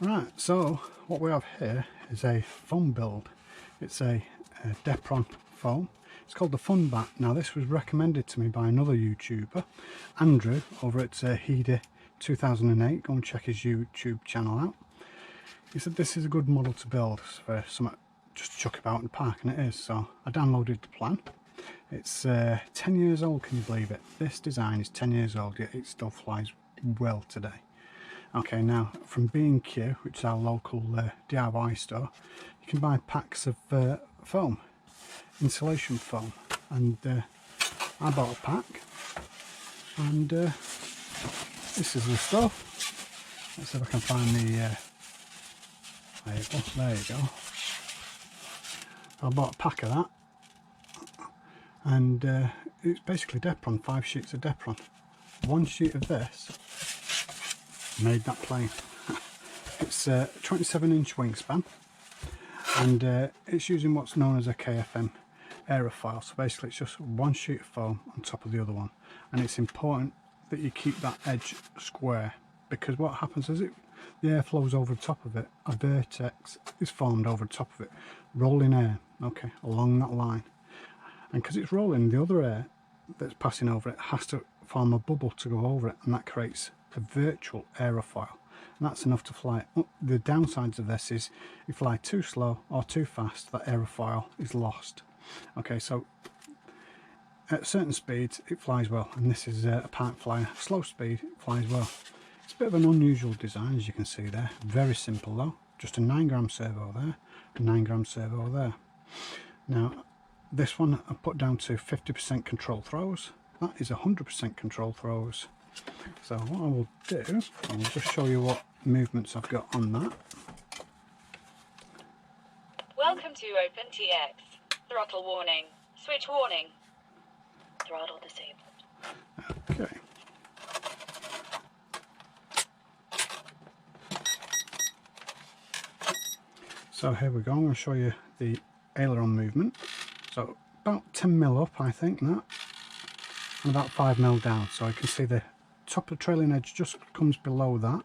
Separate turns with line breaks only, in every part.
Right, so what we have here is a foam build. It's a Depron foam. It's called the FunBat. Now this was recommended to me by another YouTuber, Andrew, over at Heedy 2008. Go and check his YouTube channel out. He said this is a good model to build for something just to chuck about in the park, and it is. So I downloaded the plan. It's 10 years old, can you believe it? This design is 10 years old, yet it still flies well today. Okay, now from B&Q, which is our local DIY store, you can buy packs of foam, insulation foam, and I bought a pack, and this is the stuff. Let's see if I can find the label. There you go. I bought a pack of that, and it's basically Depron, 5 sheets of Depron. One sheet of this made that plane. It's a 27-inch wingspan, and it's using what's known as a KFM aerofoil. So basically it's just one sheet of foam on top of the other one, and it's important that you keep that edge square, because what happens is the air flows over the top of it. A vertex is formed over the top of it, rolling air, okay, along that line, and because it's rolling, the other air that's passing over it has to form a bubble to go over it, and that creates a virtual aerofoil, and that's enough to fly it. The downsides of this is if you fly too slow or too fast, that aerofoil is lost. Okay, so at certain speeds it flies well, and this is a park flyer. Slow speed, it flies well. It's a bit of an unusual design, as you can see there. Very simple though, just a 9-gram servo there, a 9-gram servo there. Now this one I put down to 50% control throws. That is 100% control throws. So what I will do, I will just show you what movements I've got on that.
Welcome to OpenTX. Throttle warning. Switch warning. Throttle disabled.
Okay. So here we go, I'm going to show you the aileron movement. So about 10 mil up, I think, that, and about 5 mil down. So you can see the top of the trailing edge just comes below that,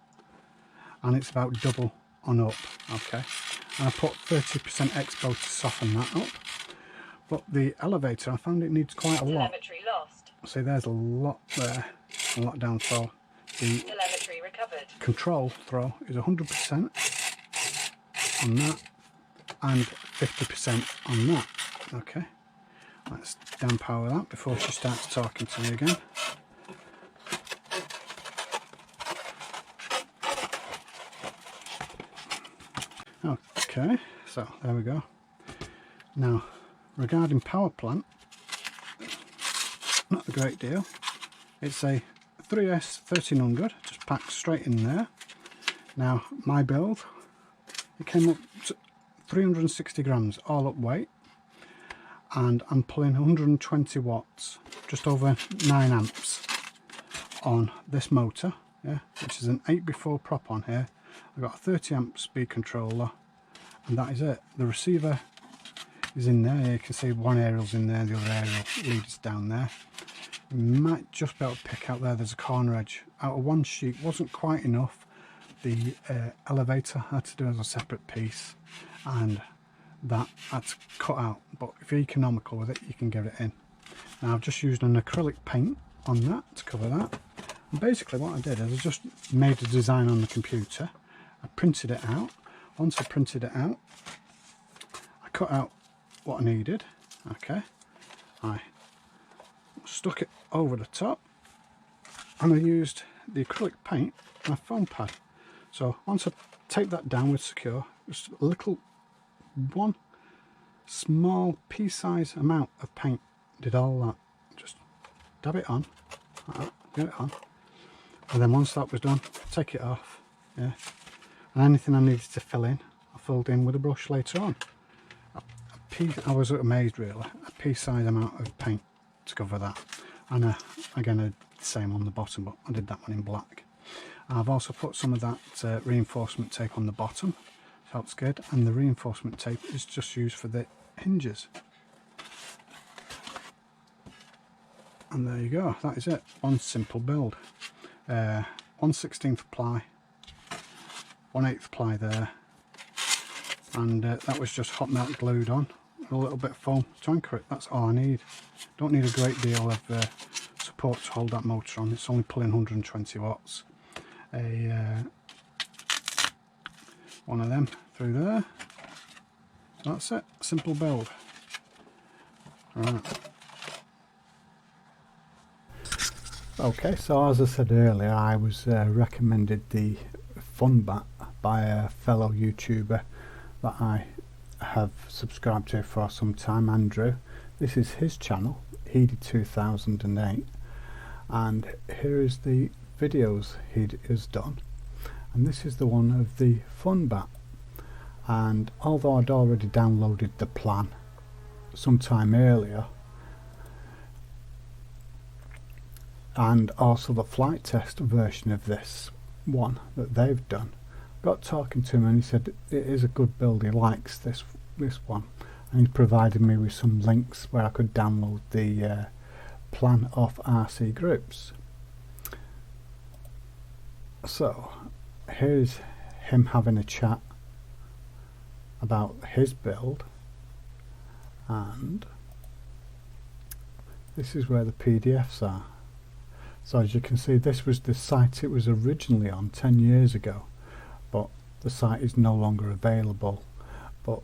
and it's about double on up. Okay, and I put 30% expo to soften that up. But the elevator, I found it needs quite a lot.
Telemetry lost.
See, there's a lot there, a lot down. So the
Telemetry recovered.
control throw is 100% on that and 50% on that. Okay, let's down power that before she starts talking to me again. Okay, so there we go. Now regarding power plant, not a great deal. It's a 3S 1300, just packed straight in there. Now my build, it came up to 360 grams all up weight, and I'm pulling 120 watts, just over 9 amps on this motor, yeah, which is an 8x4 prop on here. I've got a 30 amp speed controller, and that is it. The receiver is in there. You can see one aerial's in there, the other aerial leads down there. You might just be able to pick out there's a corner edge. Out of one sheet wasn't quite enough. The elevator had to do as a separate piece, and that had to cut out, but if you're economical with it, you can get it in. Now I've just used an acrylic paint on that to cover that, and basically what I did is I just made a design on the computer. I printed it out. Once I printed it out, I cut out what I needed. Okay, I stuck it over the top, and I used the acrylic paint and a foam pad. So once I take that down with secure, just a little, one small pea-size amount of paint did all that. Just dab it on, like that, get it on, and then once that was done, take it off. Yeah, and anything I needed to fill in, I filled in with a brush later on. I was amazed really, a pea-size amount of paint to cover that. And again, I did the same on the bottom, but I did that one in black. I've also put some of that reinforcement tape on the bottom, so that's good, and the reinforcement tape is just used for the hinges. And there you go, that is it, one simple build. 1/16 ply, 1/8 ply there, and that was just hot melt glued on, and a little bit of foam to anchor it. That's all I need. Don't need a great deal of support to hold that motor on. It's only pulling 120 watts. One of them through there. That's it. Simple build. Right. Okay, so as I said earlier, I was recommended the FunBat by a fellow YouTuber that I have subscribed to for some time, Andrew. This is his channel, he did 2008, and here is the videos he has done, and this is the one of the FunBat. And although I'd already downloaded the plan sometime earlier, and also the flight test version of this one that they've done, got talking to him and he said it is a good build, he likes this one, and he provided me with some links where I could download the plan off RC Groups. So here's him having a chat about his build, and this is where the PDFs are. So as you can see, this was the site it was originally on 10 years ago, but the site is no longer available. But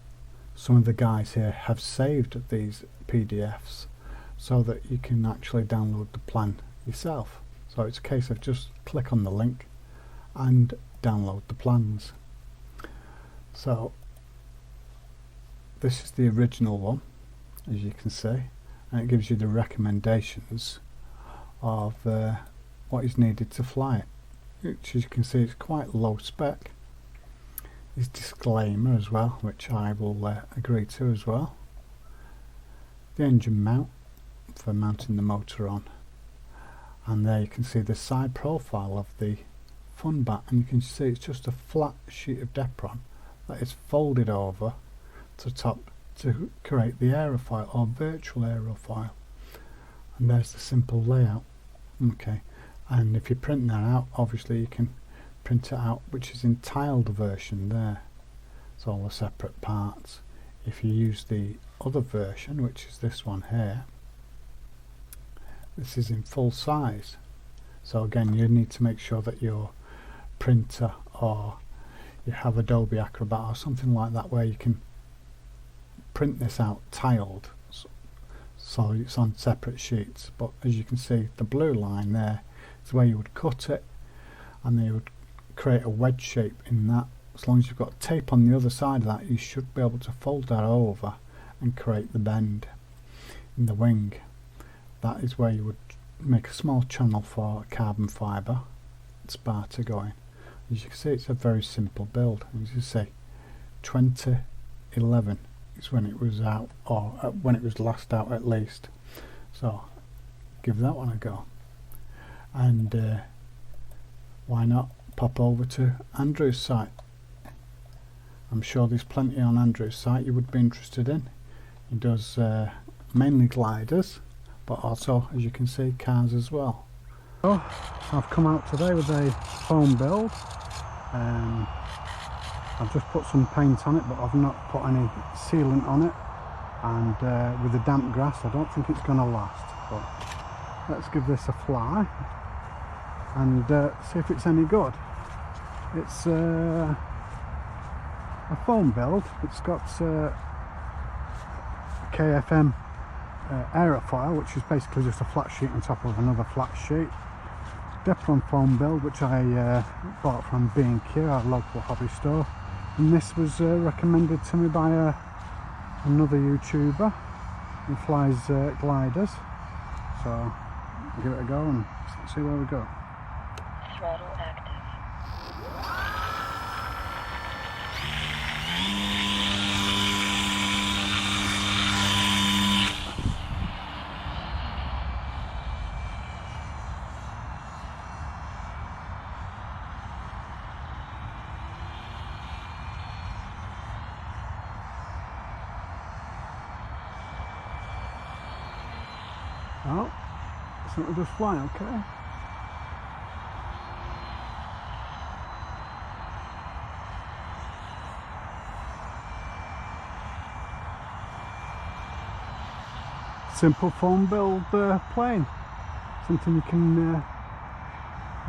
some of the guys here have saved these PDFs so that you can actually download the plan yourself. So it's a case of just click on the link and download the plans. So this is the original one, as you can see, and it gives you the recommendations of what is needed to fly it, which as you can see is quite low spec. His disclaimer as well, which I will agree to as well. The engine mount for mounting the motor on, and there you can see the side profile of the FunBat, and you can see it's just a flat sheet of Depron that is folded over to top to create the aerofoil or virtual aerofoil, and there's the simple layout. Okay, and if you print that out, obviously you can print it out, which is in tiled version there. It's all the separate parts. If you use the other version, which is this one here, this is in full size. So again, you need to make sure that your printer, or you have Adobe Acrobat or something like that, where you can print this out tiled, so it's on separate sheets. But as you can see, the blue line there is where you would cut it, and then you would create a wedge shape in that. As long as you've got tape on the other side of that, you should be able to fold that over and create the bend in the wing. That is where you would make a small channel for carbon fibre spar to go in. As you can see, it's a very simple build. As you say, 2011 is when it was out, or when it was last out at least. So give that one a go, and why not pop over to Andrew's site. I'm sure there's plenty on Andrew's site you would be interested in. He does mainly gliders, but also, as you can see, cars as well. So I've come out today with a foam build. I've just put some paint on it, but I've not put any sealant on it, and with the damp grass I don't think it's going to last, but let's give this a fly and see if it's any good. It's a foam build. It's got KFM aerofoil, which is basically just a flat sheet on top of another flat sheet. Depron foam build, which I bought from B&Q, our local hobby store, and this was recommended to me by another YouTuber who flies gliders, so I'll give it a go and see where we go.
Throttle active.
Oh, so it'll just fly, okay. simple foam build plane, something you can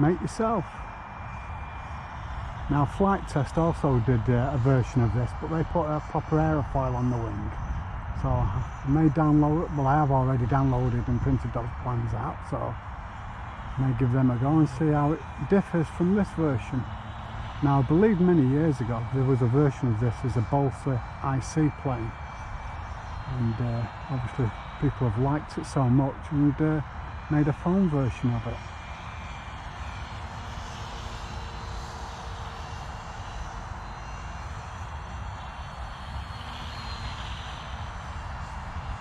make yourself. Now Flight Test also did a version of this, but they put a proper aerofoil on the wing, so I may download, well I have already downloaded and printed those plans out, so I may give them a go and see how it differs from this version. Now I believe many years ago there was a version of this as a balsa IC plane, and obviously people have liked it so much and made a foam version of it.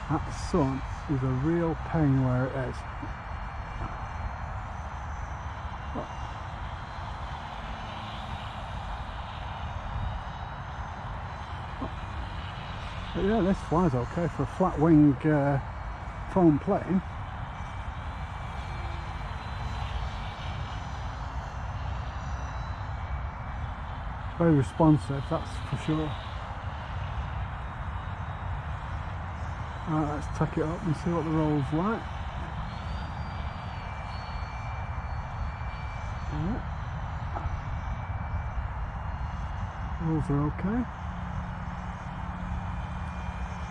That sun is a real pain where it is. But yeah, this flies okay for a flat wing foam plane. Very responsive, that's for sure. Alright, let's tuck it up and see what the roll's like. Yeah. Rolls are okay.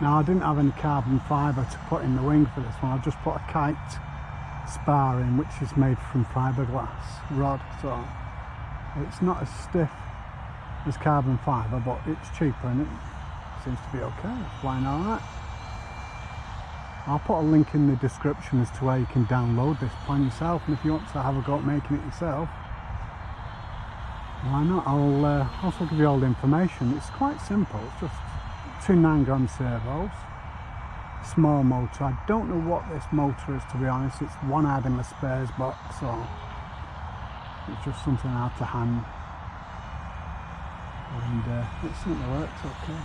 Now I didn't have any carbon fibre to put in the wing for this one, I just put a kite spar in which is made from fiberglass rod, so it's not as stiff as carbon fibre, but it's cheaper and it seems to be okay, it's flying alright. I'll put a link in the description as to where you can download this plan yourself, and if you want to have a go at making it yourself, why not? I'll also give you all the information. It's quite simple, it's just 2 9-gram servos, small motor. I don't know what this motor is, to be honest. It's one I had in my spares box, so it's just something I had to hand, and it certainly works okay.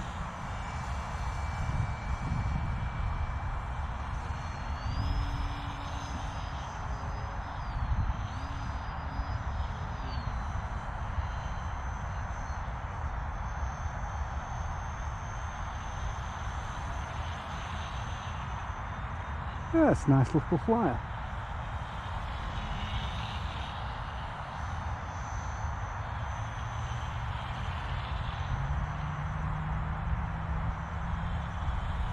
Yeah, it's a nice little flyer.